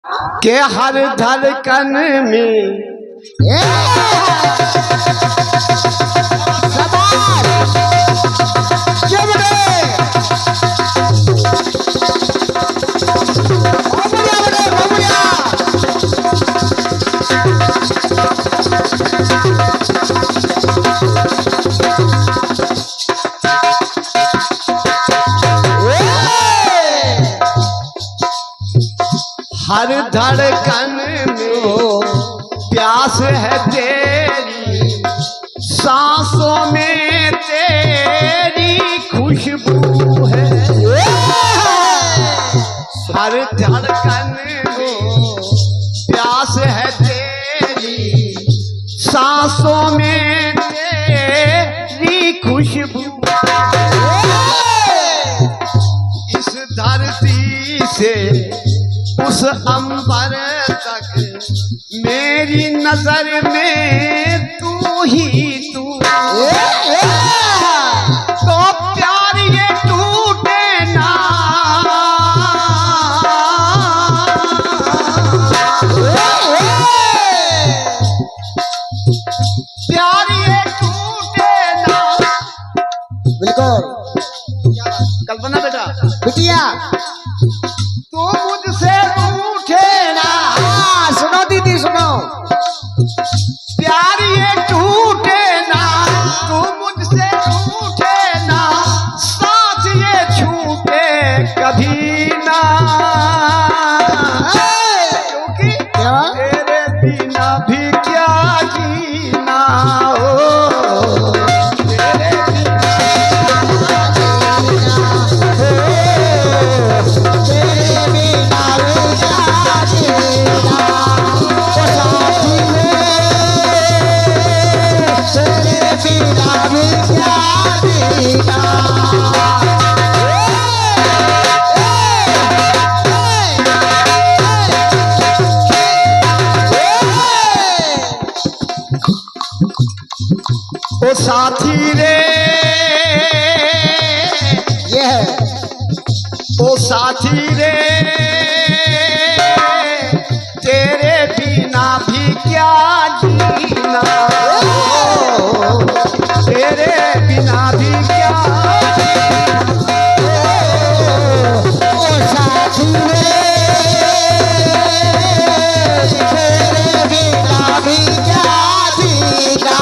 के हर धड़कन में हर धड़कन में प्यास है तेरी, सांसों में तेरी खुशबू है। हर धड़कन में प्यास है तेरी, सांसों में तेरी खुशबू। इस धरती से उस अंबर तक मेरी नजर में तू ही तू। तो प्यार ये टूटे ना, प्यार ये टूटे ना। बिल्कुल कल्पना बेटा बिटिया तू मुझसे रूठे ना। सुनो दीदी सुनो, प्यार ये टूटे ना, तू मुझसे रूठे ना, साथ ये छूटे कभी ना। क्योंकि तेरे बिना भी क्या जीना हो, तेरे ओ साथी रे, ये है ओ साथी रे, तेरे बिना भी क्या जीना, तेरे बिना भी क्या। ओ साथी रे, तेरे बिना भी क्या जीना।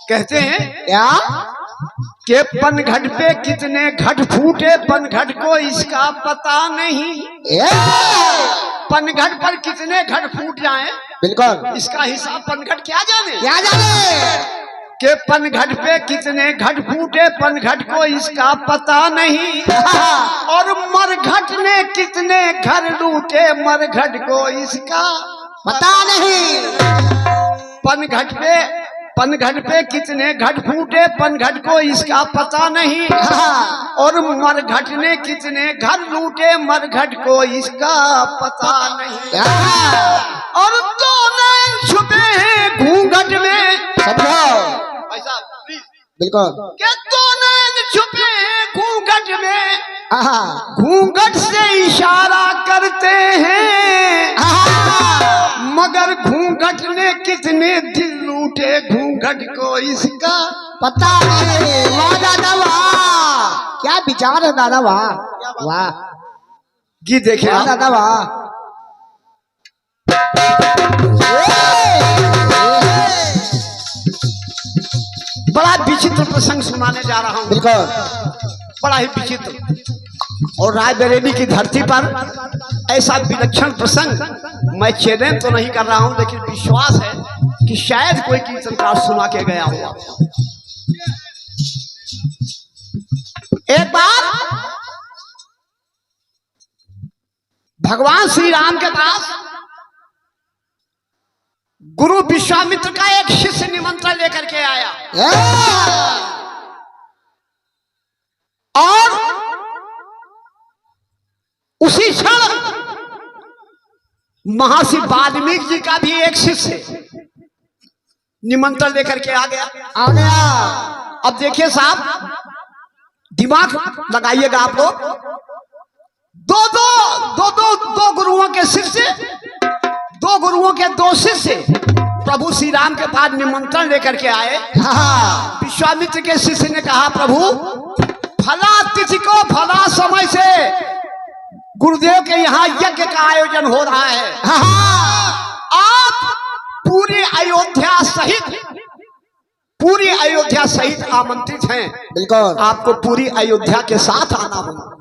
कहते हैं क्या कि पनघट पे कितने घट फूटे, पनघट को इसका पता नहीं। पनघट पर कितने घट फूट जाएं, बिल्कुल इसका हिसाब पनघट क्या जाने। क्या जाने के पनघट पे कितने घट फूटे, पनघट को इसका पता नहीं। और मरघट ने कितने घर लूटे, मरघट को इसका पता नहीं। पनघट पे कितने घट फूटे, पनघट को इसका पता नहीं। और मरघट ने कितने घर लूटे, मरघट को इसका पता नहीं। और दो नैन छुपे हैं घूंघट में, समझो भाई साहब प्लीज, बिल्कुल क्या दो नैन छुपे हैं घूंघट में, हाँ घूंघट से इशारा करते हैं। मगर घूंघट ने कितने दिल लूटे, घूंघट को इसका पता नहीं। वाह दादा वाह, क्या विचार है दादा वाह वाह। जी देखे वाह दादा वाह। बड़ा विचित्र प्रसंग सुनाने जा रहा हूँ, बिल्कुल बड़ा ही विचित्र। और रायबरेली की धरती पर ऐसा विलक्षण प्रसंग मैं चैलेंज तो नहीं कर रहा हूं, लेकिन विश्वास है कि शायद कोई कीर्तनकार सुना के गया होगा। एक बार भगवान श्री राम के पास गुरु विश्वामित्र का एक शिष्य निमंत्रण लेकर के आया, और उसी क्षण महर्षि वाल्मीकि जी का भी एक शिष्य निमंत्रण लेकर के आ गया। अब देखिए साहब, दिमाग लगाइएगा आप लोग। दो के शिष्य, दो गुरुओं के दो शिष्य प्रभु श्री राम के पास निमंत्रण लेकर के आए। विश्वामित्र के शिष्य ने कहा, प्रभु फला तिथि को फला समय से गुरुदेव के यहाँ यज्ञ का आयोजन हो रहा है, आप पूरी अयोध्या सहित आमंत्रित हैं। बिल्कुल, आपको पूरी अयोध्या के साथ आना होगा।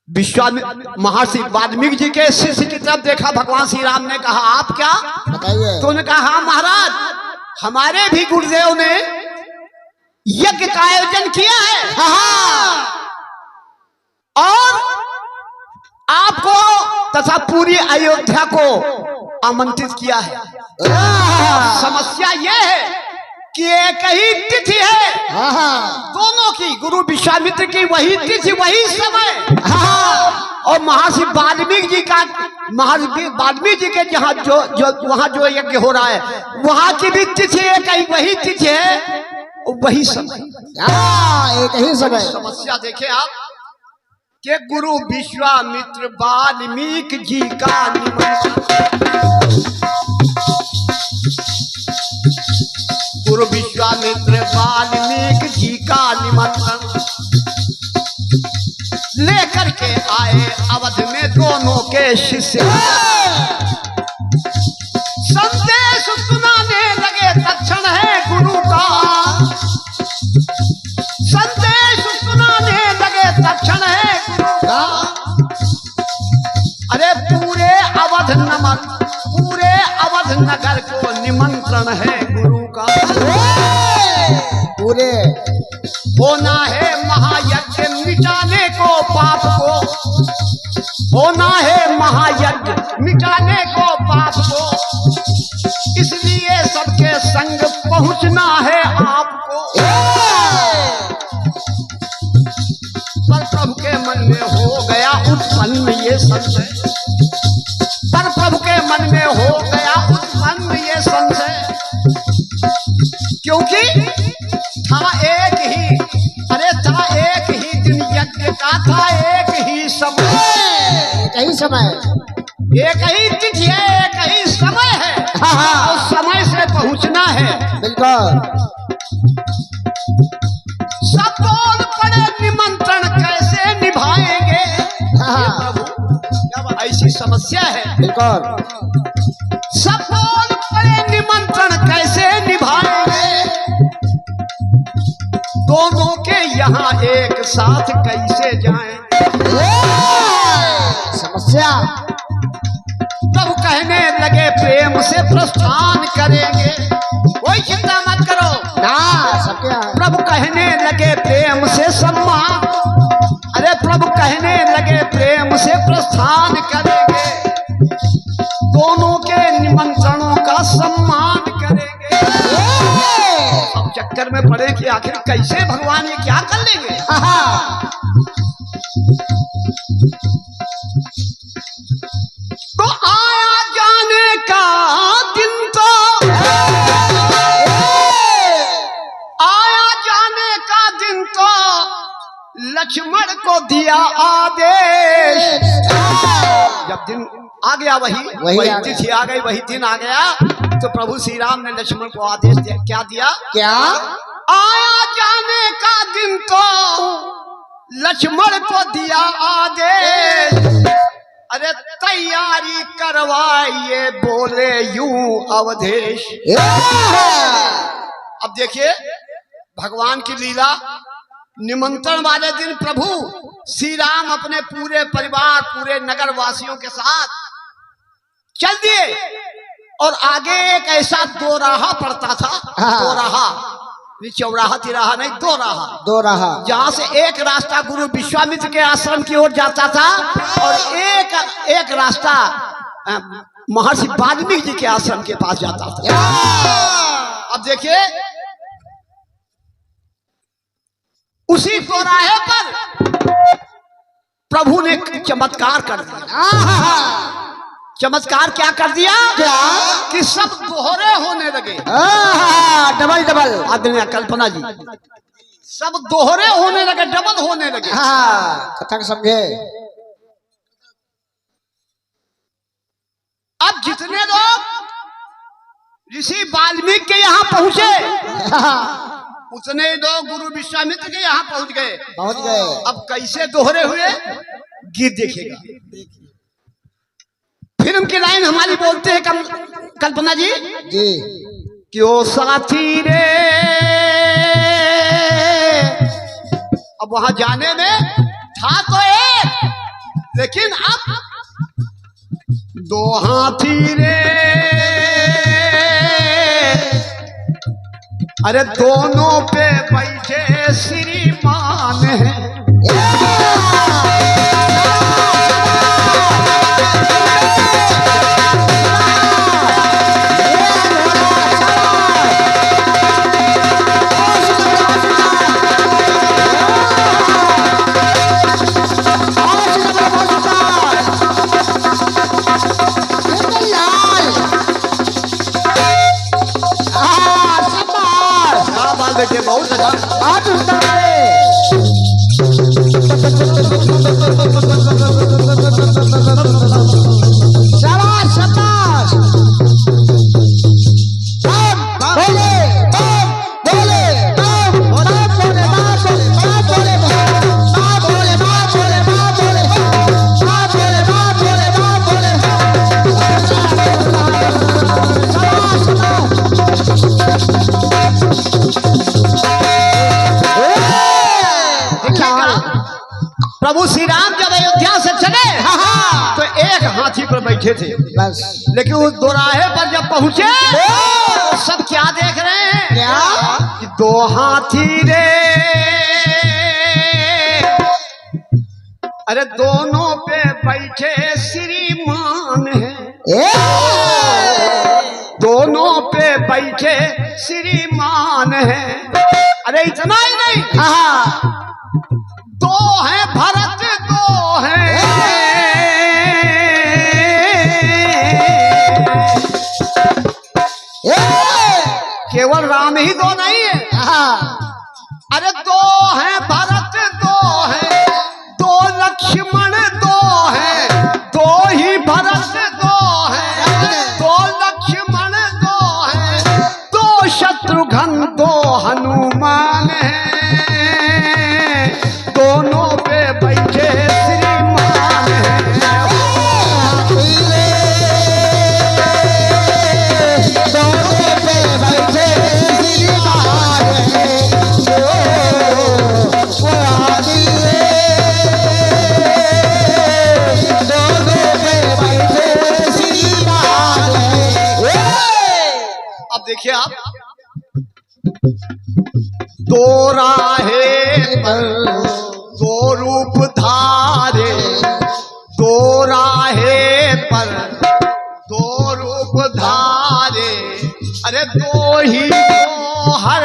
विश्वामित्र महर्षि वाल्मीकि जी के शिष्य की तरफ देखा, भगवान श्री राम ने कहा, आप क्या बताइए। तो उन्होंने कहा, हाँ महाराज, हमारे भी गुरुदेव ने यज्ञ का आयोजन किया है और आपको तथा पूरी अयोध्या को आमंत्रित किया है। समस्या यह है कि एक ही तिथि है दोनों की, गुरु विश्वामित्र की वही तिथि वही समय, और महर्षि वाल्मीकि जी के जहाँ वहाँ जो यज्ञ हो रहा है वहाँ की भी तिथि एक ही वही तिथि है वही समय, एक ही समय। समस्या देखे आप कि गुरु विश्वामित्र वाल्मीकि जी का गुरु विश्वामित्र वाल्मीकि जी का निमंत्रण लेकर के आए अवध में दोनों के शिष्य। संदेश सुनाने लगे, तक्षण है गुरु का संदेश सुनाने लगे, तक्षण है गुरु का। अरे पूरे अवध नगर को निमंत्रण है गुरु का। पूरे होना है महायज्ञ मिटाने को पाप को, होना है महायज्ञ मिटाने को पाप को, इसलिए सबके संग पहुंचना है आपको। पर प्रभु के मन में हो गया उत्पन्न ये संशय, पर प्रभु के मन में हो गया उत्पन्न ये संशय, क्योंकि था एक ही दिन यज्ञ का, था एक ही समय, एक ही तिथि है, एक ही समय है, और समय से पहुंचना है। बिल्कुल। सब बोल पड़े निमंत्रण कैसे निभाएंगे। प्रभु क्या ऐसी समस्या है। बिल्कुल। सब बोल पड़े निमंत्रण कैसे निभाएंगे, दोनों के यहाँ एक साथ कैसे जाएं। समस्या। प्रभु कहने लगे प्रेम से प्रस्थान करेंगे, कोई चिंता मत करो ना, सबके प्रभु कहने लगे प्रेम से सम्मान, अरे प्रभु कहने लगे प्रेम से प्रस्थान करेंगे, दोनों के निमंत्रणों का सम्मान करेंगे। अब चक्कर में पड़े कि आखिर कैसे भगवान ये क्या कर लेंगे। तो आया जाने का दिन, तो आया जाने का दिन, तो लक्ष्मण को दिया आदेश। जब दिन आ गया वही तिथि आ गई, वही दिन आ गया, तो प्रभु श्री राम ने लक्ष्मण को आदेश दिया। क्या दिया? क्या? आया जाने का दिन, तो लक्ष्मण को दिया आदेश, अरे तैयारी करवाइए, बोले यूं अवधेश। अब देखिए भगवान की लीला। निमंत्रण वाले दिन प्रभु श्री राम अपने पूरे परिवार, पूरे नगर वासियों के साथ चल दिए, और आगे एक ऐसा दो राह पड़ता था, दो राह, चौराहा तिराहा नहीं, दो राह, जहां से एक रास्ता गुरु विश्वामित्र के आश्रम की ओर जाता था और एक रास्ता महर्षि वाल्मीकि जी के आश्रम के पास जाता था। अब देखिए उसी चौराहे पर प्रभु ने चमत्कार कर दिया। चमत्कार क्या कर दिया? क्या? कि सब दोहरे होने लगे। डबल। आदरणीय कल्पना जी, सब दोहरे होने लगे, डबल होने लगे। हाँ, कथक समझे। अब जितने लोग ऋषि वाल्मीकि के यहाँ पहुंचे, उतने लोग गुरु विश्वामित्र के यहाँ पहुंच गए। अब कैसे दोहरे हुए गीत देखिएगा। फिल्म की लाइन हमारी बोलते हैं कल्पना जी कि ओ साथी रे। अब वहां जाने में था तो एक, लेकिन अब दो हाथी रे। अरे दोनों पे बैठे श्रीमान है। बहुत शाबाश शाबाश। प्रभु श्री राम जब अयोध्या से चले तो एक हाथी पर बैठे थे बस, लेकिन उस दोराहे पर जब पहुंचे तो सब क्या देख रहे हैं? क्या? कि दो हाथी रे। अरे दोनों पे बैठे श्रीमान है। दोनों पे बैठे श्रीमान है। अरे इतना ही नहीं, दो है भरत, दो है केवल राम ही दो नहीं है। अरे दो है भरत, दो है, दो लक्ष्मण, दो है, दो ही भरत, दो है, दो लक्ष्मण, दो है, दो शत्रुघ्न, दो हनुमान है। दोनों पे बैठे श्रीमान है। दोनों पे बैठे श्रीमान है। दोनों पे बैठे श्रीमान है। अब देखिए आप, दो राहे पर दो रूप धारे, दो राहे पर दो रूप धारे। अरे दो ही दो हर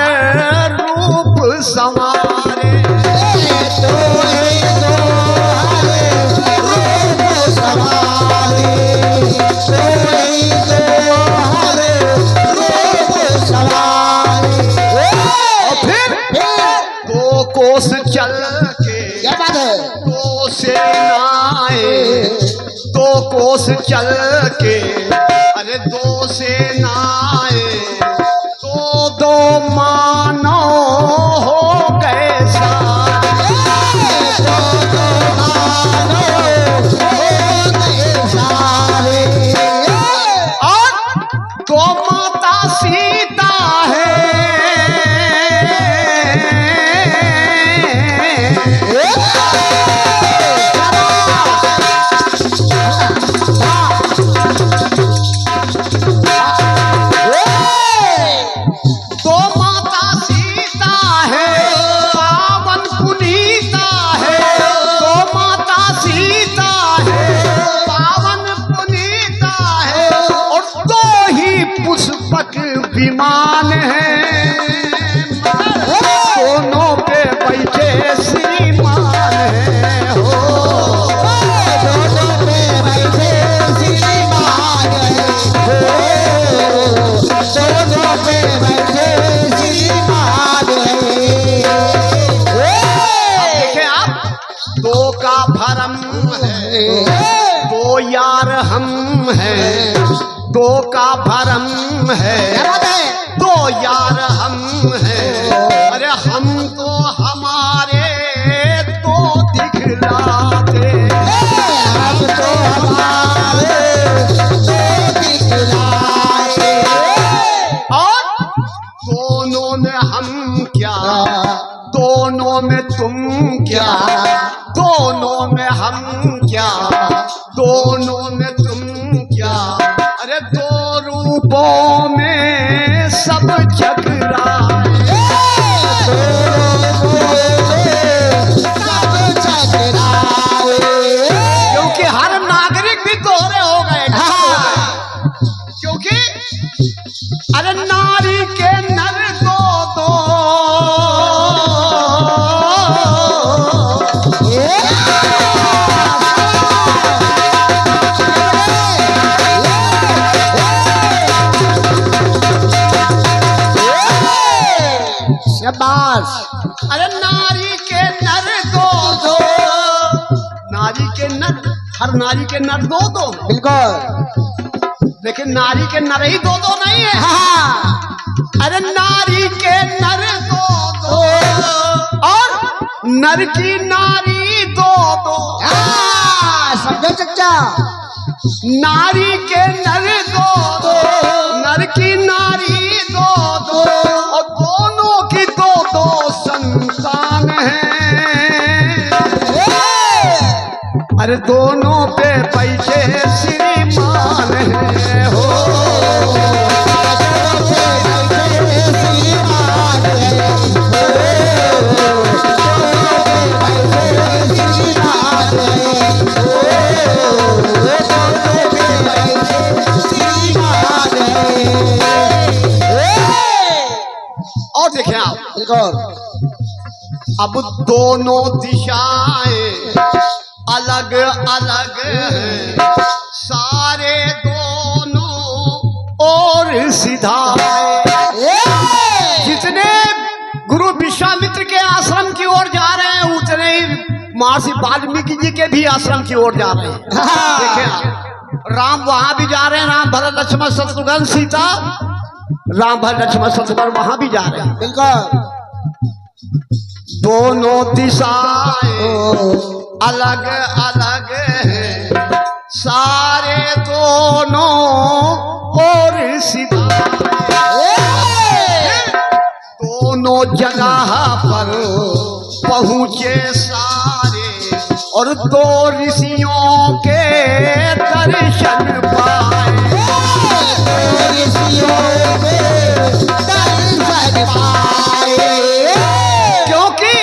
रूप संवारे। दो ही दो हर रूप संवारे। दो ही दो हर रूप संवारे। और फिर दो कोस चल के, क्या बात है? दो सेनाएं, दो कोस चल के। अरे दो सेनाएं, दो दो मानो हो गए सारे। दो दो मानो हो गए सारे। और दो माता सीता है। दो माता सीता है, पावन पुनीता है। दो माता सीता है, पावन पुनीता है। और दो ही पुष्पक विमान है। दोनों पे बैठे श्रीमान है। हो दोनों पे बैठे श्रीमान है। दोनों पे बैठे श्रीमान है। दो का भरम है, दो यार हम हैं, दो का भरम है, दो यार हम हैं। अरे हम तो हमारे तो दिखलाते, हम तो हमारे तो दिखलाते। और दोनों में हम क्या, दोनों में तुम क्या, दोनों में हम क्या, दोनों में तुम क्या। अरे दो रूपों में सब झगड़ा, क्योंकि हर नागरिक भी दोहरे हो गए। क्योंकि अरे नारी के नर दो दो, शाबाश। अरे नारी के नर दो दो, नारी के नर, हर नारी के नर दो दो, बिल्कुल। लेकिन नारी के नर ही दो दो नहीं है। हाँ, अरे नारी के नर दो दो, और नर की नारी दो दो। समझो चचा, नारी के नर दो दो, नर की नारी दो दो, और दोनों की दो दो संतान है। अरे दोनों पे पैसे श्रीमान है हो, और देखें आप, बिल्कुल। अब दोनों दिशाएं अलग अलग हैं, सारे दोनों और सीधा है। जितने गुरु विश्वामित्र के आश्रम की ओर जा रहे हैं, उतने ही महर्षि वाल्मीकि जी के भी आश्रम की ओर जा रहे हैं। देखिए आप, राम वहां भी जा रहे हैं, राम भरत लक्ष्मण शत्रुघ्न सीता, राम भरत लक्ष्मण शत्रुघ्न वहां भी जा रहे हैं। बिल्कुल। दोनों दिशाएं अलग अलग हैं, सारे दोनों और सीधा, दोनों जगह पर पहुंचे सारे, और दो ऋषियों के दर्शन पाए। क्योंकि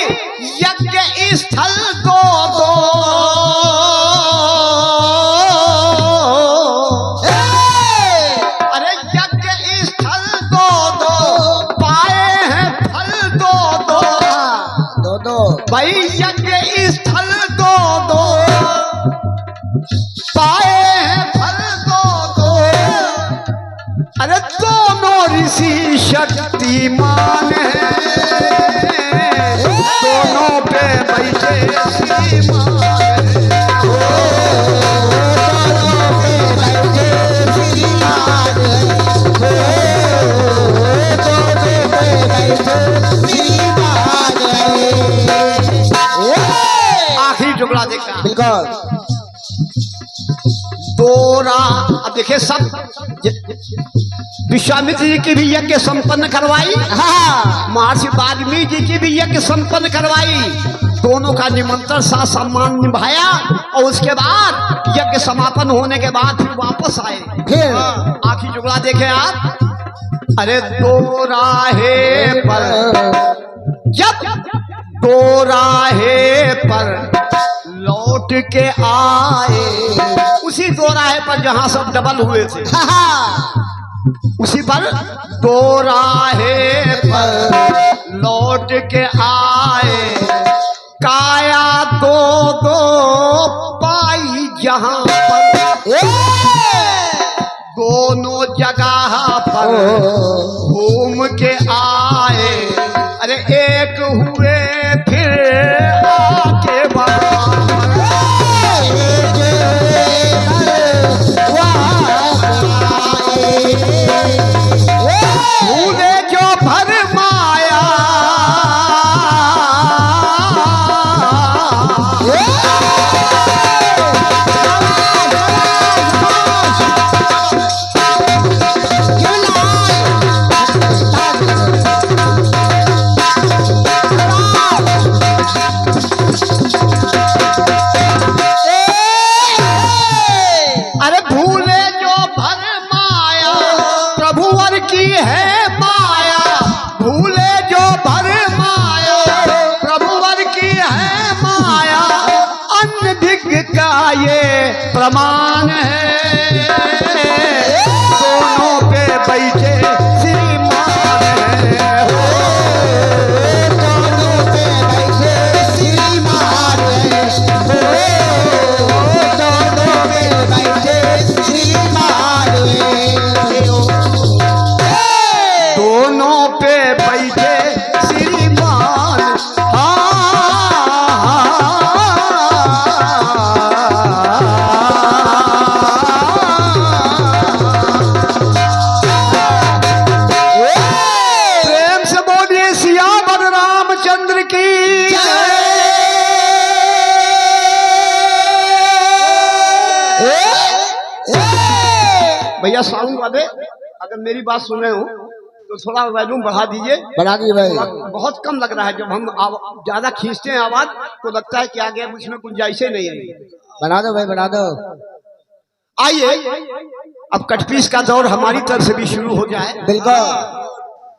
यज्ञ स्थल दो दो, अरे यज्ञ स्थल दो दो, पाए हैं फल दो दो, दो दो भाई यज्ञ स्थल दो दो, पाए हैं फल दो दो। अरे दोनों ऋषि शक्तिमान हैं, दोनों पे बैठे श्रीमान हैं। आखिरी टुकड़ा देखा, बिल्कुल। दोरा, अब देखिए सब विश्वामित्र जी की भी यज्ञ संपन्न करवाई, हाँ, महर्षि वाल्मीकि जी की भी यज्ञ संपन्न करवाई, दोनों का निमंत्रण सा सम्मान निभाया, और उसके बाद यज्ञ समापन होने के बाद फिर वापस आए। फिर आखिरी टुकड़ा देखे आप, अरे दो राहे पर, जब दो राहे पर लौट के आए, उसी दो राहे पर जहां सब डबल हुए थे, उसी पर दो राहे पर लौट के आए, काया दो दो पाई जहां पर, दोनों जगह पर घूम के आए। अरे एक हुए फिर आके वहां, का ये प्रमाण है, दोनों पे बैठे श्रीमान है, दोनों पे बैठे श्रीमान है, दोनों पे बैठे श्रीमान है, दोनों पे बैठे श्रीमान। प्रेम से बोलिए सियावर रामचंद्र की। भैया साउंड वाले अगर मेरी बात सुन रहे हो तो थोड़ा वॉल्यूम बढ़ा दीजिए। बना दिए भाई। बहुत कम लग रहा है, जब हम ज्यादा खींचते हैं आवाज तो लगता है कि आगे उसमें गुंजाइश ही नहीं है। बना दो भाई, बना दो। आइए अब कटपीस का दौर हमारी तरफ से भी शुरू हो जाए। बिल्कुल।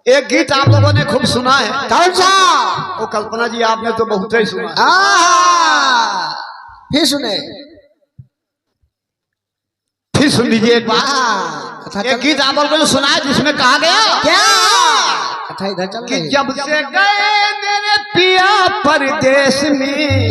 एक गीत आप लोगों ने खूब सुना है। कौन सा? वो कल्पना जी आपने तो बहुत ही सुना है। फिर सुने। फिर सुन लीजिए एक बार। कथा एक गीत आप लोगों ने सुना है जिसमें कहा गया क्या? कथा इधर चल कि रही। जब से गए मेरे पिया परदेश में,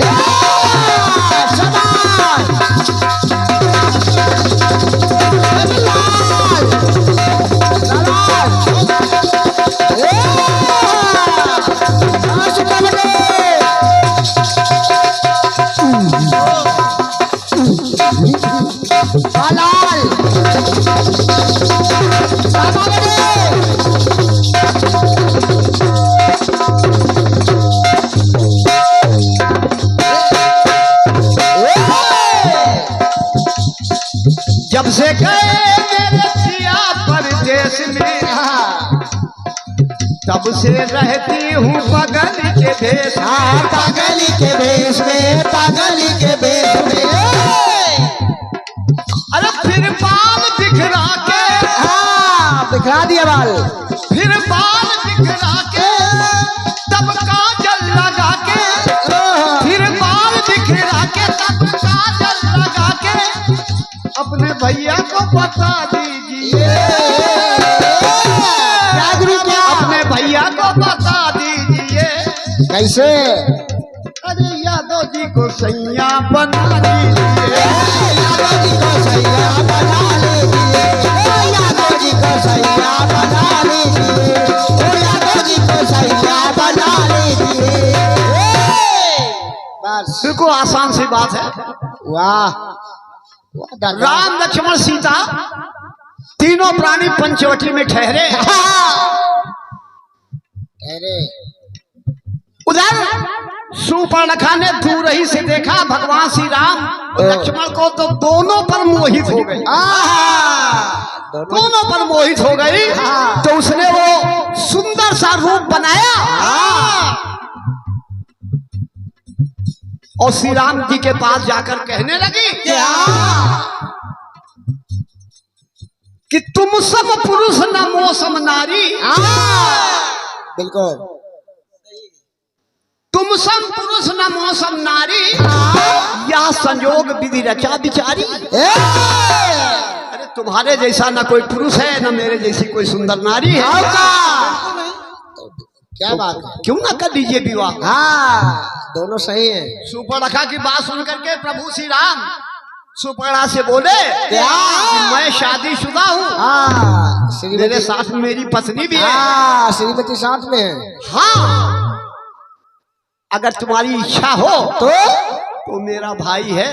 जब से गए मेरे पिया परदेश में, तब से रहती हूँ पागल के भेष में। पागल के भेष में, पागल के भेष में। अरे फिर बाल बिखरा के, बिखरा दिया बाल। फिर बाल बिखरा के, तब काजल लगा के, फिर बाल बिखरा के, तब काजल लगा के, अपने भैया को बता दीजिए, अपने भैया को बता दीजिए। कैसे? अरे यादव जी को सैया बना दीजिए, यादव जी को सैया बना लीजिए, यादव जी को सैया बना लीजिए, यादव जी को सैया बना लीजिए। बस। बिल्कुल आसान सी बात है। वाह। राम लक्ष्मण सीता तीनों प्राणी पंचवटी में ठहरे। उधर शूर्पणखा ने दूर ही से देखा भगवान श्री राम लक्ष्मण को, तो दोनों पर मोहित हो गई, दोनों पर मोहित हो गई। तो उसने वो सुंदर सा रूप बनाया और श्री राम जी के पास जाकर कहने लगी कि तुम सब पुरुष न मौसम नारी। बिल्कुल। तुम सब पुरुष न मौसम नारी, या संयोग विधि रचा बिचारी। अरे तुम्हारे जैसा न कोई पुरुष है, न मेरे जैसी कोई सुंदर नारी है। क्या बात है? क्यों ना कर लीजिए विवाह। दोनों सही है। शूर्पणखा की बात सुन करके प्रभु श्री राम शूर्पणखा से बोले कि मैं शादीशुदा हूँ, मेरे साथ मेरी पत्नी भी है। श्रीमती साथ में है। हाँ, अगर तुम्हारी इच्छा हो तो मेरा भाई है,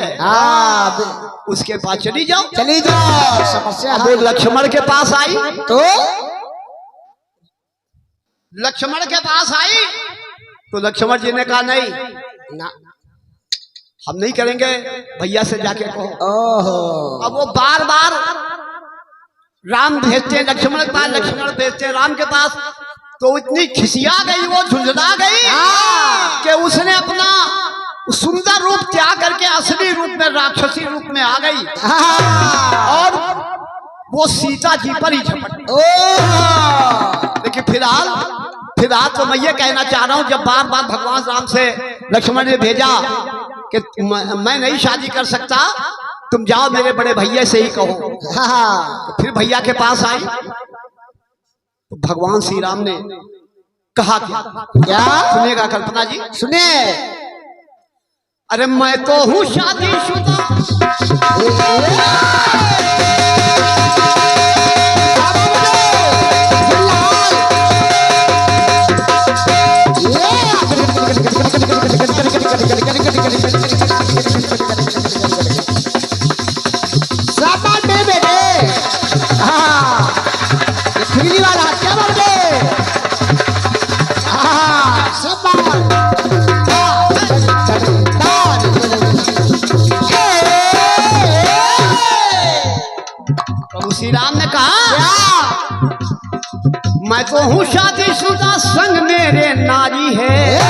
उसके पास चली जाओ। चली जाओ। समस्या वो लक्ष्मण के पास आई, तो लक्ष्मण के पास आई तो लक्ष्मण जी ने कहा नहीं ना, हम नहीं करेंगे, भैया से जाके कहो। ओहो। अब वो बार बार राम भेजते हैं लक्ष्मण के पास, लक्ष्मण भेजते हैं राम के पास। तो इतनी खिसिया गई, वो झुंझला गई कि उसने अपना सुंदर रूप त्याग करके असली रूप में, राक्षसी रूप में आ गई और वो सीता जी पर ही झपट। लेकिन फिलहाल तो मैं ये कहना चाह रहा हूं, जब बार बार भगवान राम से लक्ष्मण ने भेजा कि मैं नहीं शादी कर सकता, तुम जाओ मेरे बड़े भैया से ही कहो। हाँ। फिर भैया के पास आई तो भगवान श्री राम ने कहा क्या सुनेगा कल्पना जी? सुने। अरे मैं तो हूँ शादीशुदा, श्री राम ने कहा मैं तो हूँ शादीशुदा, संग मेरे नारी है,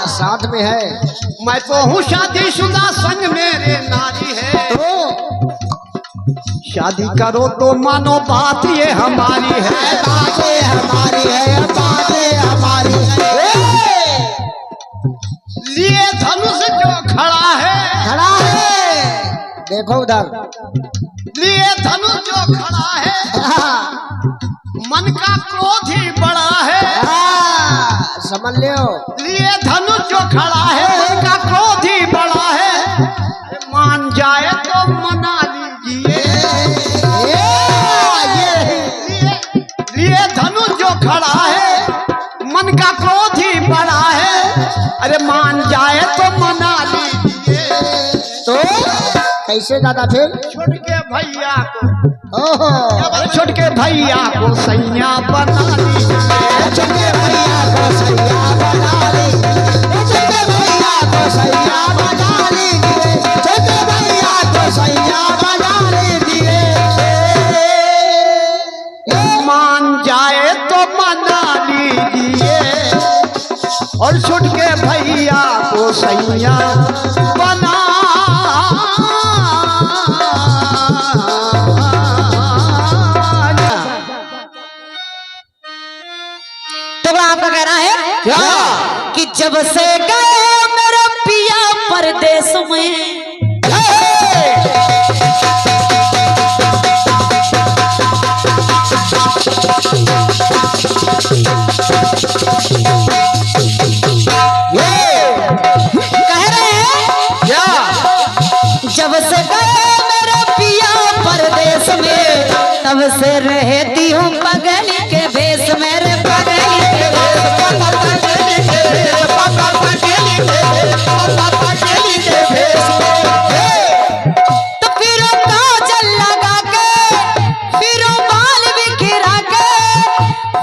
साथ में है। मैं तो हूँ शादीशुदा, संग मेरे नारी है। शादी करो तो मानो बात ये हमारी है, बातें हमारी है, बातें हमारी है। लिए धनुष जो खड़ा है, खड़ा है, देखो उधर लिए धनुष जो खड़ा है, मन का क्रोध ही बड़ा है। समझ लियो। लिए धनुष जो खड़ा है, मन का क्रोध ही बड़ा है। मान जाए तो मना लीजिए, लिए धनुष जो खड़ा है, मन का क्रोध ही बड़ा है। अरे मान जाए तो मना लीजिए। तो कैसे दादा फिर? छोड़ के भैया को, ओहो, छोड़ के भैया को सैया बना लीजिए, छोड़ के भैया को सैया बना लीजिए, छोड़ के भैया को सैया बना लीजिए, छोड़ के भैया को सैया बना लीजिए। मान जाए तो मना लीजिए, और छोड़ के भैया को सैया बना। आपका कहना है क्या? कि जब से गए मेरा पिया परदेश में, कह रहे हैं क्या? जब से गए मेरा पिया परदेश में, तब से रहती हूँ पगली के भेष में, रे पगली के तो फिर काजल लगा के, फिर बाल बिखरा के,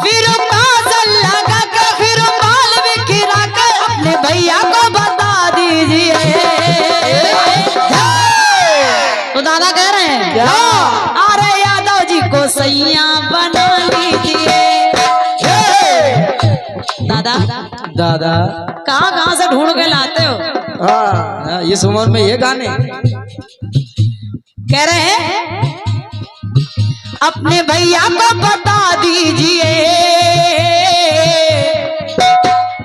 फिर काजल लगा के, फिर बाल बिखरा के अपने भैया को बता दीजिए। तो दादा कह रहे हैं क्या? अरे यादव जी को सैया बना लीजिए। दादा दादा कहाँ कहाँ से ढूंढ के लाते हो? हाँ, इस उम्र में ये गाने कह रहे हैं अपने भैया को बता दीजिए,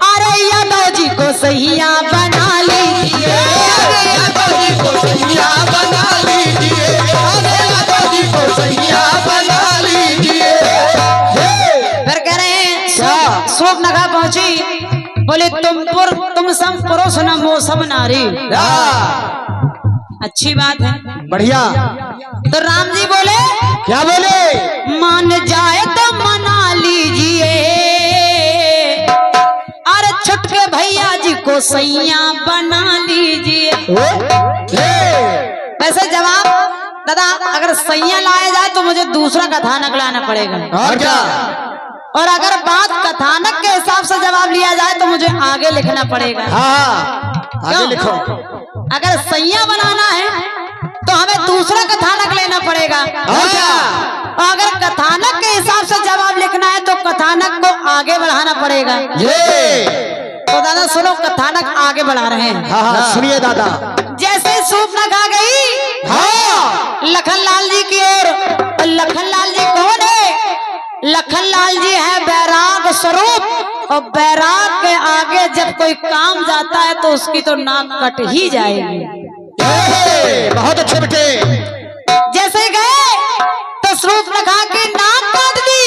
अरे यादव जी को सैया बना लीजिए, यादव जी को सैया बना लीजिए, यादव जी को सैया बना लीजिए। फिर कह रहे हैं शोक नगा पहुंची, बोले तुम सम पुरुष न मौसम नारी। अच्छी बात है, बढ़िया। तो राम जी बोले क्या बोले? मान जाए तो मना लीजिए, अरे छुटके भैया जी को सैया बना लीजिए। वैसे जवाब दादा अगर सैया लाया जाए तो मुझे दूसरा कथानक लाना पड़ेगा, और क्या? और अगर बात कथानक के हिसाब से जवाब लिया जाए तो मुझे आगे लिखना पड़ेगा। हाँ, आगे क्यों? लिखो। अगर सैया बनाना है तो हमें दूसरा कथानक लेना पड़ेगा, और क्या? और अगर कथानक के हिसाब से जवाब लिखना है तो कथानक को आगे बढ़ाना पड़ेगा। तो दादा सुनो, कथानक आगे बढ़ा रहे हैं। हाँ हाँ, सुनिए दादा। जैसे सूपनक आ गई हाँ, लखनलाल जी की ओर, और लखनलाल जी कौन है? लखनलाल जी है बैराग स्वरूप, और बैराग के आगे जब कोई काम जाता है तो उसकी तो नाक कट ही जाएगी। बहुत अच्छे बेटे। जैसे ही गए तो शूर्पणखा की नाक काट दी,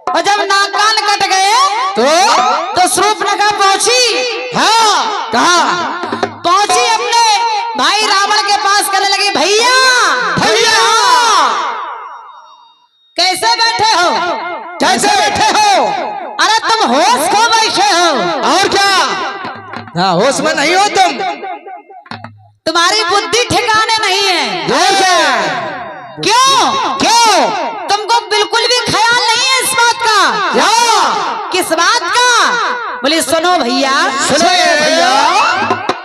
और जब नाक कान कट गए तो शूर्पणखा पहुंची। हाँ, कहा पहुंची अपने भाई रावण के पास, कहने लगी भैया भैया कैसे बैठे हो? कैसे बैठे हो? अरे तुम होश खो बैठे हो। और क्या? हाँ, होश में नहीं हो तुम। तुम्हारी बुद्धि ठिकाने नहीं है। और क्या? क्यों? क्यों? तुमको बिल्कुल भी ख्याल नहीं है इस बात का। क्या? किस बात का? बोले सुनो भैया, सुनो भैया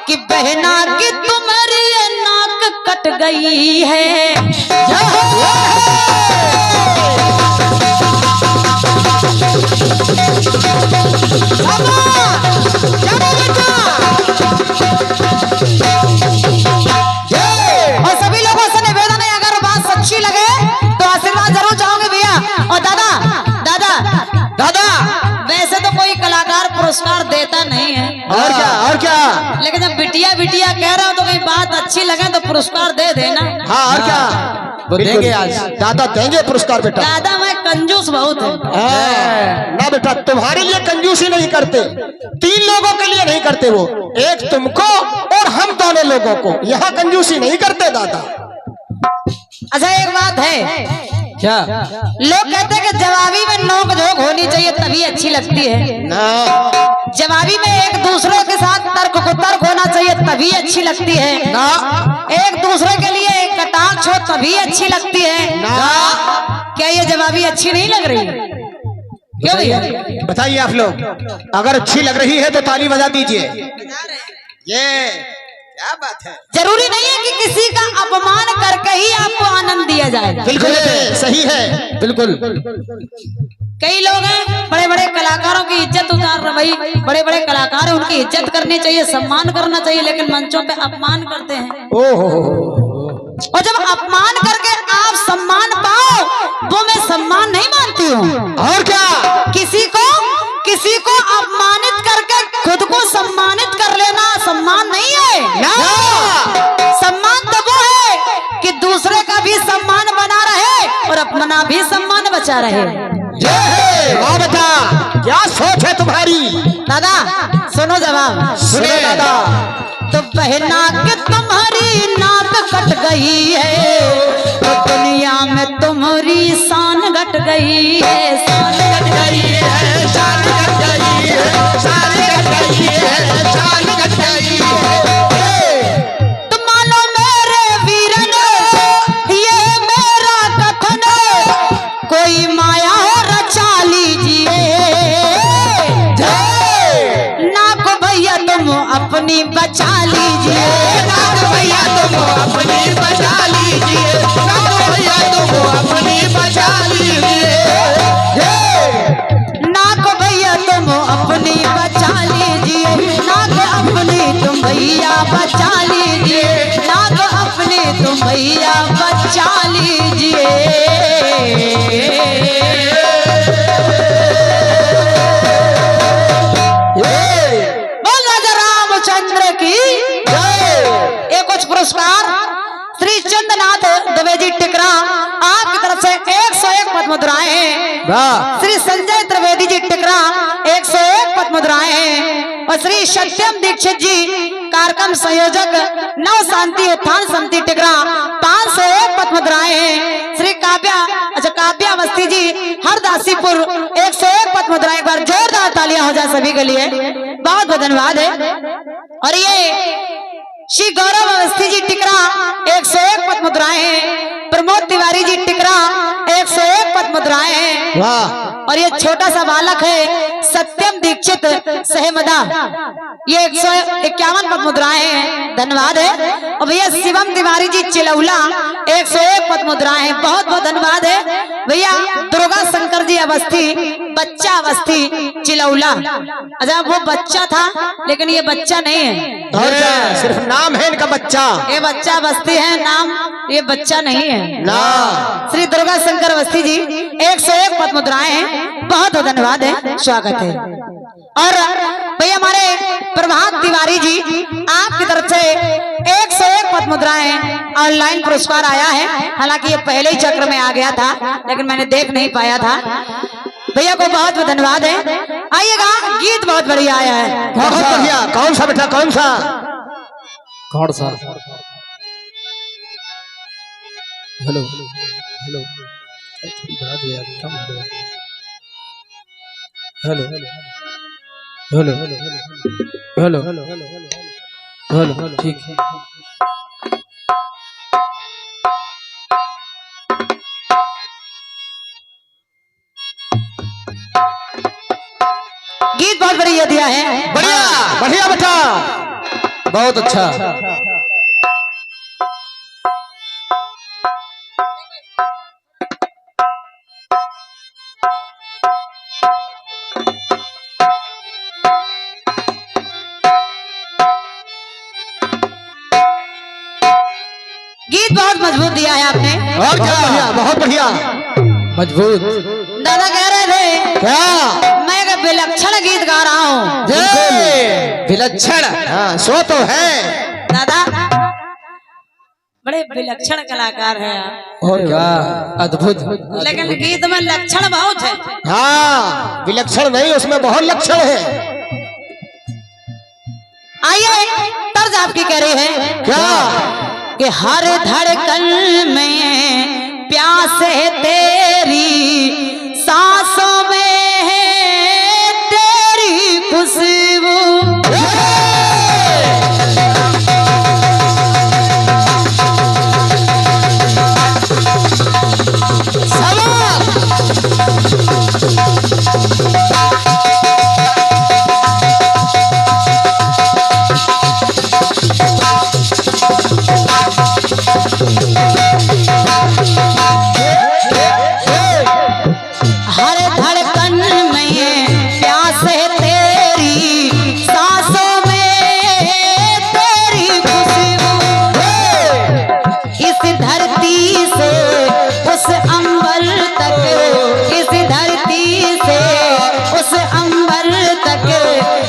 कि बहना की तुम्हारी नाक कट गई है। और सभी लोगों से निवेदन है, अगर बात सच्ची लगे तो आशीर्वाद जरूर चाहोगे भैया। और दादा दादा दादा, वैसे तो कोई कलाकार पुरस्कार देता नहीं है, और क्या? और क्या? लेकिन जब बिटिया बिटिया कह रहा हो तो कहीं बात अच्छी लगे तो पुरस्कार दे देना। हाँ, और क्या? तो देंगे आज, दादा देंगे पुरस्कार बेटा। दादा मैं कंजूस बहुत हूँ। ना बेटा, तुम्हारे लिए कंजूसी नहीं करते, 3 लोगों के लिए नहीं करते वो, एक तुमको और हम दोनों लोगों को, यहाँ कंजूसी नहीं करते दादा। अच्छा एक बात है, क्या? लोग कहते हैं कि जवाबी में नोक झोंक होनी चाहिए तभी अच्छी लगती है। ना, जवाबी में एक दूसरे के साथ तर्क को तर्क होना चाहिए तभी अच्छी लगती है। ना, एक दूसरे के लिए एक कटाक्ष हो तभी अच्छी लगती है। ना। क्या ये जवाबी अच्छी नहीं लग रही? क्यों भैया? बताइए आप लोग, अगर अच्छी लग रही है तो ताली बजा दीजिए। ये क्या बात है? जरूरी नहीं है कि किसी का अपमान करके ही आपको आनंद दिया जाएगा। बिल्कुल सही है, बिल्कुल। कई लोग हैं बड़े बड़े कलाकारों की इज्जत उतार रहे, भाई बड़े बड़े कलाकार हैं उनकी इज्जत करनी चाहिए, सम्मान करना चाहिए, लेकिन मंचों पे अपमान करते हैं। ओहो, और जब अपमान करके आप सम्मान पाओ वो मैं सम्मान नहीं मानती हूँ। और क्या? किसी को अपमानित करके खुद को सम्मानित कर लेना सम्मान नहीं है। ना। सम्मान तो वो है कि दूसरे का भी सम्मान बना रहे और अपना भी सम्मान बचा रहे। वाह बेटा, क्या सोच है तुम्हारी? दादा सुनो जवाब। सुनो दादा। तो बहना कि तुम्हारी नाक कट गई है तो दुनिया में तुम्हारी शान घट गई है। शान घट गई है, शान घट गई है, शान घट गई है, शान घट गई है। तुम मानो मेरे वीरन ये मेरा कथन, कोई माया हो रचा लीजिए। नाक भैया तुम अपनी बचा लीजिए, नाक भैया तुम अपनी बचा लीजिए, नाक भैया तुम अपनी बचा लीजिए, नाक भैया तुम अपनी बचा लीजिए, नाक अपनी तुम भैया बचा लीजिए, नाक अपनी तुम भैया बचा लीजिए। बोल राजा रामचंद्र की जय। एक कुछ पुरस्कार श्री चंद्रनाथ द्विवेदी टिकरा आपकी तरफ से 101 पद्म मुद्राएं हैं। श्री संजय त्रिवेदी जी टिकरा 101 पद्म मुद्राएं हैं। और श्री सत्यम दीक्षित जी कार्यक्रम संयोजक नव शांति उत्थान समिति टिकरा 501 पद्म मुद्राएं हैं। श्री काव्या अवस्थी जी हरदासीपुर 101 पद्म मुद्राएं। एक बार जोरदार तालियां हो जाए सभी के लिए, बहुत बहुत धन्यवाद है। और ये श्री गौरव अवस्थी जी टिकरा 101 पद्म मुद्राएं हैं। प्रमोद तिवारी जी टिकरा 101 पद्म मुद्राएं हैं। वाह। और ये छोटा सा बालक है सत्यम दीक्षित सहमदा, ये 151 पद मुद्राएं हैं, धन्यवाद है। और भैया शिवम तिवारी जी चिलौला 101 पद मुद्राएं हैं, बहुत बहुत धन्यवाद है भैया। दुर्गा शंकर जी अवस्थी, बच्चा अवस्थी चिलौला, अच्छा वो बच्चा था लेकिन ये बच्चा नहीं है, और क्या सिर्फ नाम है इनका बच्चा, ये बच्चा अवस्थी है नाम, ये बच्चा नहीं है ना। श्री दुर्गा शंकर अवस्थी जी 101 पद मुद्राएं हैं, बहुत बहुत धन्यवाद है, स्वागत है। और भैया हमारे प्रभात तिवारी जी आपकी तरफ से 101 पद मुद्राएं ऑनलाइन पुरस्कार आया है, हालांकि ये पहले ही चक्र में आ गया था लेकिन मैंने देख नहीं पाया था। भैया को बहुत बहुत धन्यवाद है। आइएगा, गीत बहुत बढ़िया आया है, बहुत बढ़िया। कौन सा बेटा, कौन सा? कौन सा? हेलो हेलो बढ़ा दो यार, कम हो गया। हेलो हेलो हेलो हेलो ठीक है। गीत बहुत बढ़िया दिया है, बढ़िया बढ़िया बेटा, बहुत अच्छा। गीत बहुत मजबूत दिया है आपने, और क्या, बढ़िया, बहुत बढ़िया, मजबूत। दादा कह रहे थे क्या? मैं एक विलक्षण गीत गा रहा हूँ। विलक्षण, हाँ सो तो है दादा बड़े विलक्षण कलाकार हैं आप, और क्या, अद्भुत। लेकिन गीत में लक्षण बहुत है। हाँ, विलक्षण नहीं, उसमें बहुत लक्षण है। आइए, तर्ज आपकी कह रही है क्या? कि हर धड़कन में प्यास है तेरी, सांसों में है तेरी खुशबू, हर धड़कन में प्यास है तेरी, सांसों में है तेरी खुशबू, इस धरती से उस अंबर तक, इस धरती से उस अंबर तक,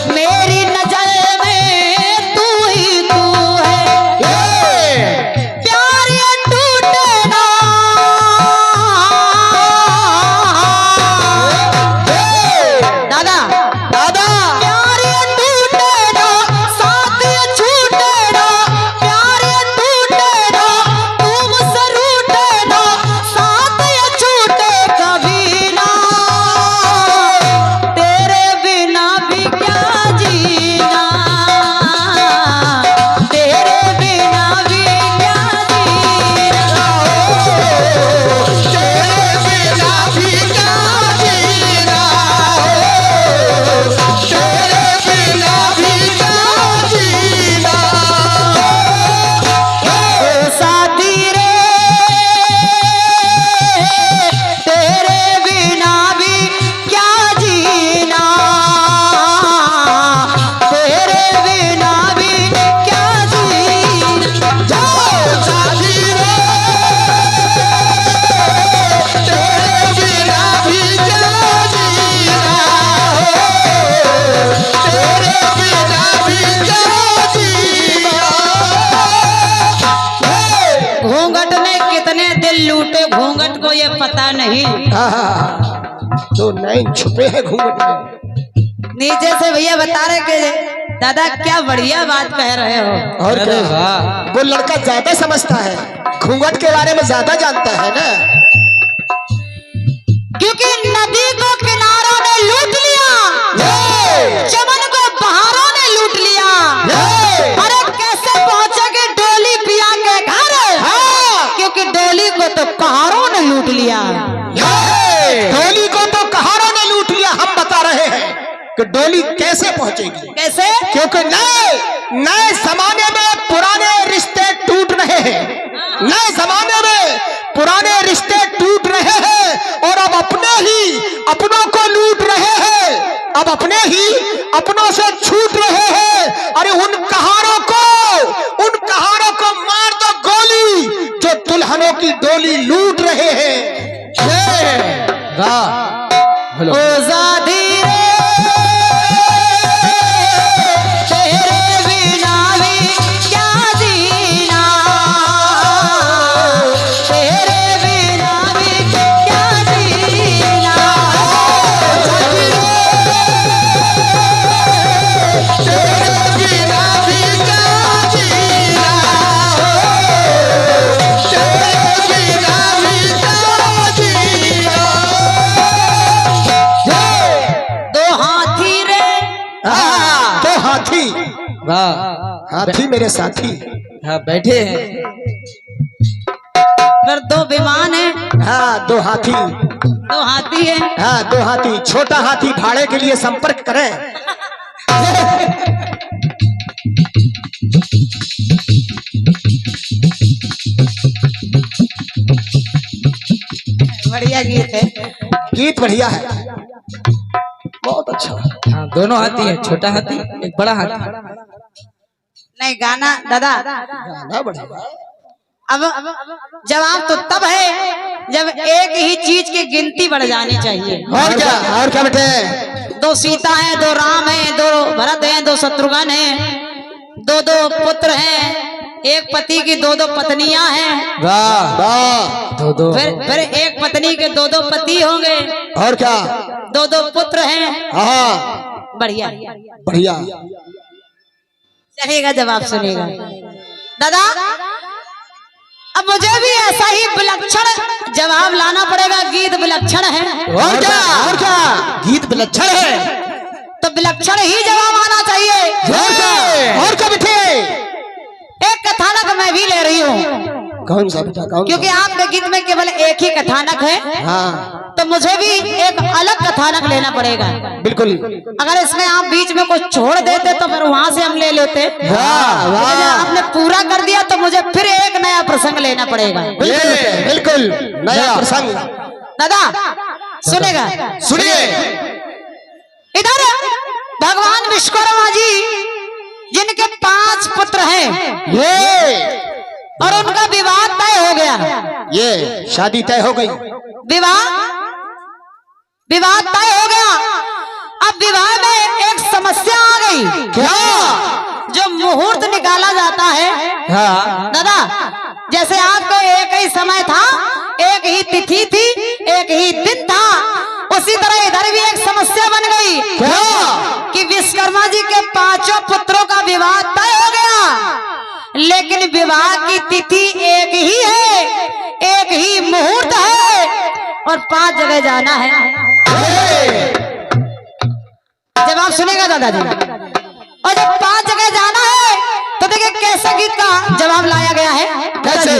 मेरी नजर में तू ही तू है, प्यार ये टूटे ना, दादा दादा प्यार ये टूटे ना, साथ ये छूटे ना, प्यार ये टूटे ना, तू मुझसे रूठे ना, साथ ये छूटे कभी ना, तेरे बिना भी क्या जीना, तेरे बिना भी क्या जीना, तेरे बिना भी क्या जीना, तेरे बिना भी क्या जीना। ओ साथी रे, तेरे बिना भी क्या जीना, तेरे बिना भी क्या जीना, जाओ साथी रे, तेरे बिना भी क्या जीना, तेरे बिना भी क्या जीना। घूंघट ने कितने दिल लूटे, घूंघट को ये पता नहीं, तो नैन छुपे हैं घूंघट में। नीचे से भैया बता रहे कि दादा क्या बढ़िया बात कह रहे हो, और अरे क्या, वाह। वो लड़का ज्यादा समझता है, घूंघट के बारे में ज्यादा जानता है ना। क्योंकि नदी को किनारों ने लूट लिया, चमन को बहारों ने लूट लिया, अरे कैसे पहुंचेगी डोली पिया के घर, क्योंकि डोली को तो कहारों ने लूट लिया, होली को तो कहारों ने लूट लिया, हम बता रहे हैं। कि डोली कैसे पहुंचेगी। कैसे? क्योंकि नए जमाने में पुराने रिश्ते टूट रहे हैं, नए जमाने में पुराने रिश्ते टूट रहे हैं और अब अपने ही अपनों को लूट रहे हैं, अब अपने ही अपनों से छूट रहे हैं। अरे उन कहारों को मार दो गोली जो दुल्हनों की डोली लूट रहे हैं। हेलो ओ ज़ादी रे, तेरे बिना भी क्या जीना, तेरे बिना भी क्या जीना, तेरे बिना भी क्या जीना, तेरे बिना भी क्या जीना। दो हाथी रे, तो हाथी, वाह हाथी मेरे साथी। हाँ बैठे हैं। फिर दो विमान है, हाँ दो हाथी, दो हाथी है। हाँ दो हाथी। छोटा हाथी भाड़े के लिए संपर्क करें। बढ़िया गीत है। गीत बढ़िया है, बहुत अच्छा। हाँ दोनों हाथी हैं, छोटा हाथी एक बड़ा हाथी। नहीं गाना दादा, गाना बढ़िया। अब जवाब तो तब है जब एक ही चीज की गिनती बढ़ जानी चाहिए। और क्या बेटे? दो सीता है, दो राम है, दो भरत है, दो शत्रुघ्न है, दो दो पुत्र हैं, एक पति की दो दो पत्नियां हैं। वाह वाह। दो फिर एक पत्नी के दो दो पति होंगे, और क्या? दो दो पुत्र हैं। हाँ बढ़िया बढ़िया। चलिएगा, जवाब सुनिएगा दादा। अब मुझे भी ऐसा ही विलक्षण जवाब लाना पड़ेगा। गीत विलक्षण है। और क्या? गीत विलक्षण है तो विलक्षण ही जवाब आना चाहिए। और क्या बेटे? एक कथानक मैं भी ले रही हूँ, कौन सा बेटा? कौन? क्योंकि आपके गीत में केवल एक ही कथानक है। हाँ तो मुझे भी एक अलग कथानक लेना पड़ेगा। बिल्कुल। अगर इसमें आप बीच में कुछ छोड़ देते तो फिर वहां से हम ले लेते। वाह, वाह। लेकिन आपने पूरा कर दिया तो मुझे फिर एक नया प्रसंग लेना पड़ेगा। बिल्कुल नया प्रसंग। दादा सुनेगा? सुनिए। इधर भगवान विश्वकर्मा जी जिनके 5 पुत्र हैं, ये और उनका विवाह तय हो गया। ये शादी तय हो गई। विवाह तय हो गया। अब विवाह में एक समस्या आ गई। क्या? जो मुहूर्त निकाला जाता है हाँ दादा, जैसे आपको एक ही समय था, एक ही तिथि थी, एक ही दिन था, उसी तरह इधर भी एक समस्या बन गई। क्या? कि विश्वकर्मा जी के 5 पुत्रों का विवाह तय हो गया, लेकिन विवाह की तिथि एक ही है, एक ही मुहूर्त है और 5 जगह जाना है। जवाब सुनेगा दादाजी। और जब 5 जगह जाना है तो देखिए कैसे गीत का जवाब लाया गया है। कैसे?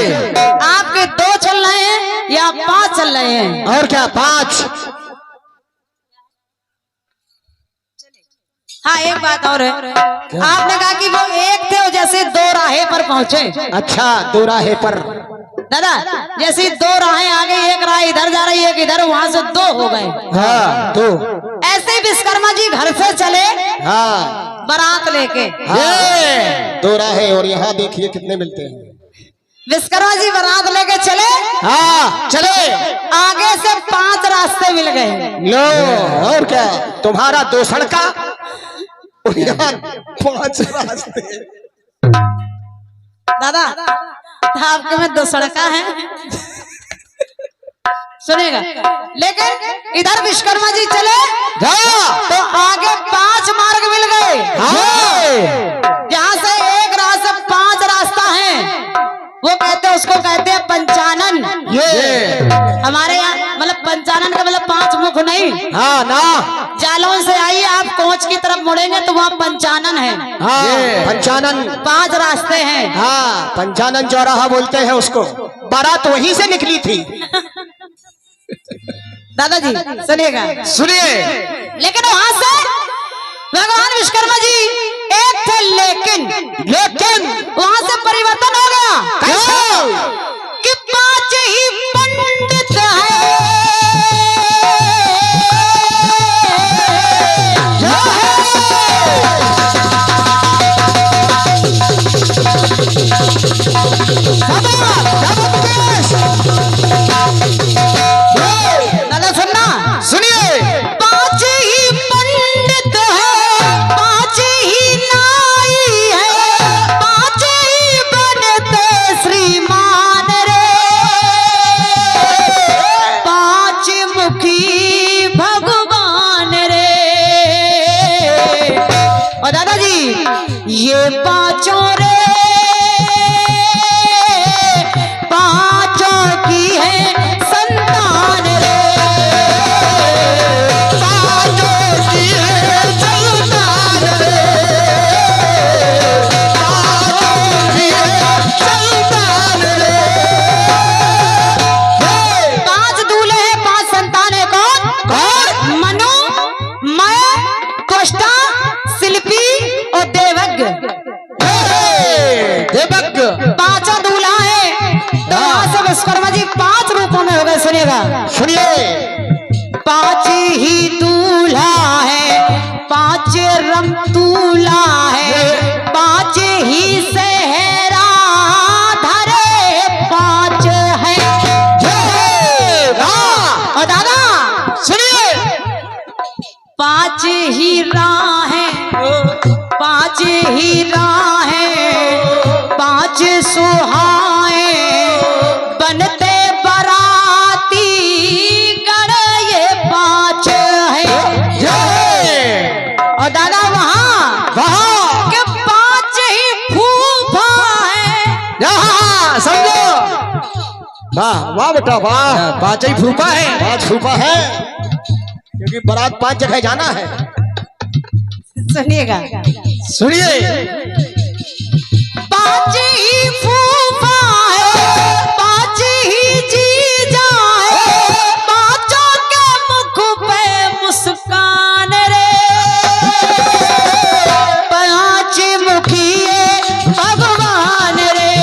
आपके 2 चल रहे हैं या 5 चल रहे हैं? और क्या? 5। हाँ एक बात और है, आपने कहा कि वो एक थे और जैसे 2 राहें पर पहुंचे। अच्छा, दो राहे पर। दादा जैसे 2 राहें आ गई, एक राह इधर जा रही है, एक इधर, वहां से 2 हो गए। हाँ 2। ऐसे ही विश्वकर्मा जी घर से चले हाँ बारात लेके। हाँ 2 राहे, और यहाँ देखिए कितने मिलते हैं। विश्वकर्मा जी बारात लेके चले, हाँ चले। आगे से 5 रास्ते मिल गए। लो, और क्या? तुम्हारा 2 सड़का और यहाँ 5 रास्ते। दादा आपके में 2 सड़का है, सुनेगा। लेकिन इधर विश्वकर्मा जी चले तो आगे 5 मार्ग मिल गए। जहाँ से एक राह से 5 रास्ता है, वो कहते हैं, उसको कहते हैं पंचानन। ये हमारे यहाँ मतलब पंचानन का मतलब 5 मुख नहीं। हाँ ना। जालौन से आइए आप कोच की तरफ मुड़ेंगे तो वहाँ पंचानन है। हाँ पंचानन। 5 रास्ते हैं। हाँ पंचानन चौराहा बोलते हैं उसको। बारात वहीं से निकली थी। दादाजी सुनिएगा। सुनिए। लेकिन वहां से भगवान विश्वकर्मा जी एक थे, लेकिन वहां से परिवर्तन हो गया। कैसे? कि 5 ही पंडित दादा सुनना, सुनिए। 5 ही पंडित है, 5 ही नाई है, 5 ही बनते श्रीमान रे, 5 मुखी भगवान रे। और दादाजी ये 5 रे, 5 की है संतान रे, 5 की है संतान रे, 5 की है संतान रे। 5 दूल्हे हैं, 5 संतान है। कौन? मनु, मैं, त्वष्टा, शिल्पी और देवज्ञ। देवज्ञ 5 दूल्हा है। तो वहां से विश्वकर्मा जी 5 रूपों में हो गए। सुनिएगा, सुनिए। 5 ही दूल्हा है, 5 रमतूला है, 5 ही सेहरा धरे, 5 है। और दादा सुनिए। 5 ही राहें, 5 ही राहें, 5 सुहाए बनते बराती गण, ये 5 है। और दादा वहां के 5 ही फूफा है। यहाँ समझो। वाह वाह बेटा वाह। 5 ही फूफा है। 5 फूफा है, क्योंकि बारात 5 जगह जाना है। सुनिएगा, सुनिए। 5 ही फूफा है, 5 ही जीजा है, 5 के मुख पे मुस्कान रे, 5 मुखिए भगवान रे,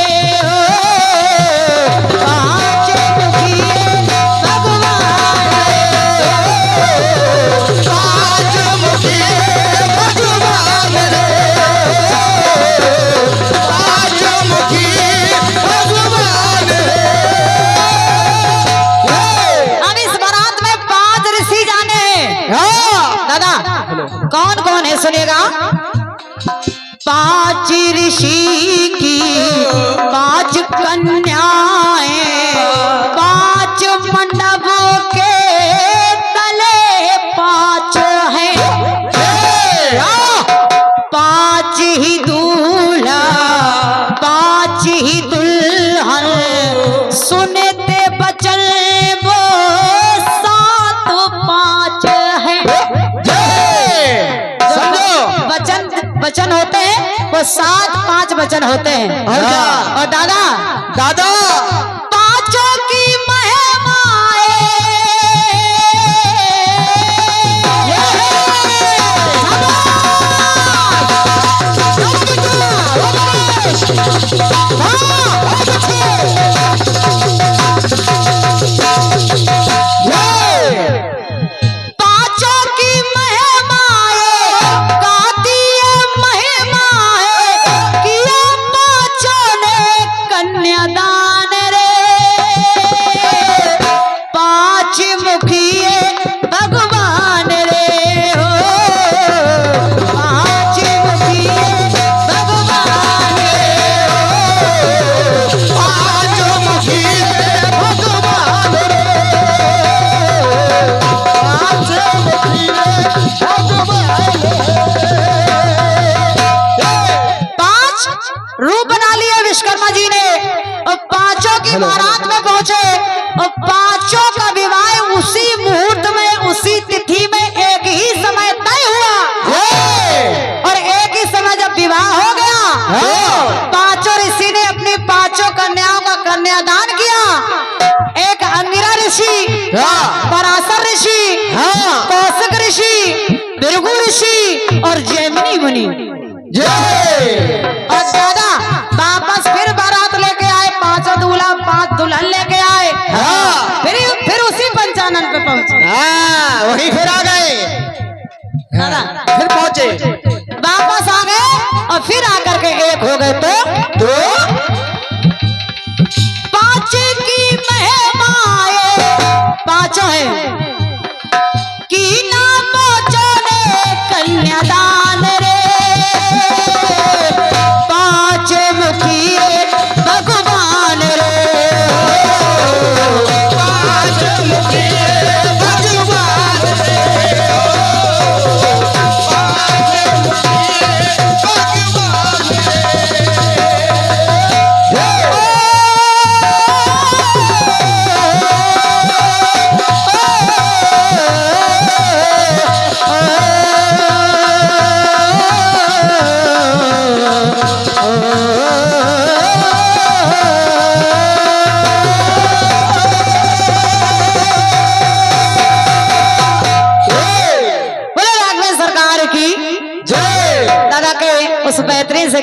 5 मुखिए भगवान रे, 5 मुखिए भगवान रे, 5 मुखिए भगवान रे। अब इस बारात में 5 ऋषि जाने हैं। दादा कौन कौन है? सुनिएगा, 5 ऋषि की 5 कन्याएं, 5 मंडपों के तले 5 हैं, 5 ही दूल्हा, 5 ही दुल्हन, सुनते बचन वो 7 5 है। समझो। वचन होते हैं वो 7 5 वचन होते हैं। और क्या? और दादा दादा 5 की कन्यादान रे, 5 मुखिए भगवान रे, हो 5 मुखिए भगवान रे, हो 5 मुखिए भगवान रे, 5 मुखिए भगवान रे। 5 रूप बना लिए विश्वकर्मा जी ने, और 5 की बारात में पहुंचे, और 5 का विवाह उसी मुहूर्त में, उसी तिथि में एक ही समय तय हुआ। और एक ही समय जब विवाह हो गया, 5 ऋषि ने अपनी पांचों कन्याओं का कन्यादान किया। एक अंगिरा ऋषि, पराशर ऋषि, कौशिक ऋषि, भृगु ऋषि और जैमिनी मुनि। और दादा वापस फिर बारात लेके आए, 5 दूल्हा 5 दुल्हन लेके आए। फिर उसी पंचानन पे पहुंचे। वही फिर आ गए, दादा फिर पहुंचे, वापस आ गए और फिर आकर के एक हो गए तो 5 की महिमाएं 5 है कि ना पहुंचो ने कन्यादान रे, 5 मुखी भगवान रे, 5 मुखी भगवान रे, 5 मुखी भगवान सरकार की जय। दादा के उस बेहतरीन से